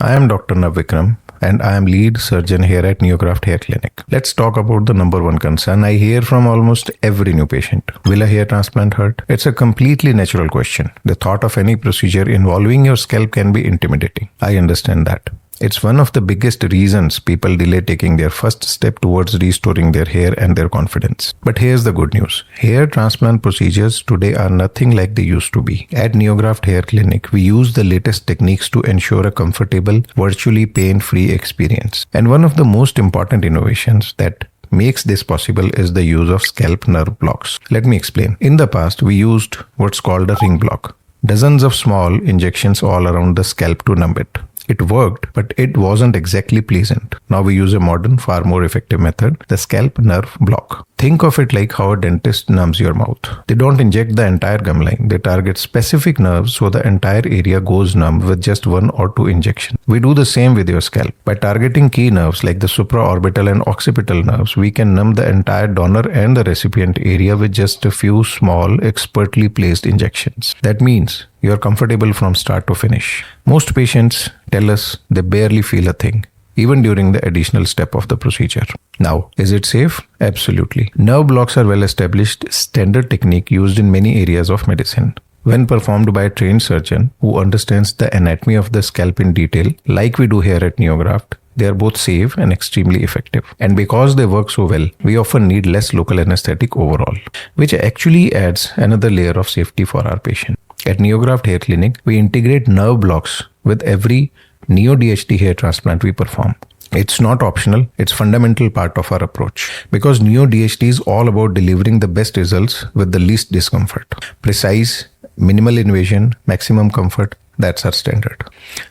I am Dr. Vikram and I am lead surgeon here at NEOGRAFT Hair Clinic. Let's talk about the number one concern I hear from almost every new patient. Will a hair transplant hurt? It's a completely natural question. The thought of any procedure involving your scalp can be intimidating. I understand that. It's one of the biggest reasons people delay taking their first step towards restoring their hair and their confidence. But here's the good news. Hair transplant procedures today are nothing like they used to be. At NEOGRAFT Hair Clinic, we use the latest techniques to ensure a comfortable, virtually pain-free experience. And one of the most important innovations that makes this possible is the use of scalp nerve blocks. Let me explain. In the past, we used what's called a ring block. Dozens of small injections all around the scalp to numb it. It worked, but it wasn't exactly pleasant. Now we use a modern, far more effective method, the scalp nerve block. Think of it like how a dentist numbs your mouth. They don't inject the entire gum line. They target specific nerves so the entire area goes numb with just 1 or 2 injections. We do the same with your scalp. By targeting key nerves like the supraorbital and occipital nerves, we can numb the entire donor and the recipient area with just a few small, expertly placed injections. That means you're comfortable from start to finish. Most patients tell us they barely feel a thing, even during the additional step of the procedure. Now, is it safe? Absolutely. Nerve blocks are well-established standard technique used in many areas of medicine. When performed by a trained surgeon who understands the anatomy of the scalp in detail, like we do here at NEOGRAFT, they are both safe and extremely effective. And because they work so well, we often need less local anesthetic overall, which actually adds another layer of safety for our patient. At NEOGRAFT Hair Clinic, we integrate nerve blocks with every Neo-DHT hair transplant we perform. It's not optional, it's fundamental part of our approach. Because Neo-DHT is all about delivering the best results with the least discomfort. Precise, minimal invasion, maximum comfort, that's our standard.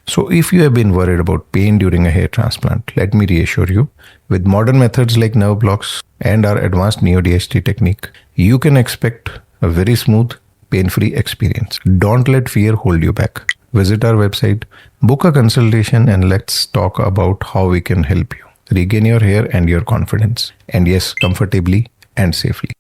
So if you have been worried about pain during a hair transplant, let me reassure you, with modern methods like nerve blocks and our advanced Neo-DHT technique, you can expect a very smooth, pain-free experience. Don't let fear hold you back. Visit our website, book a consultation, and let's talk about how we can help you regain your hair and your confidence. And yes, comfortably and safely.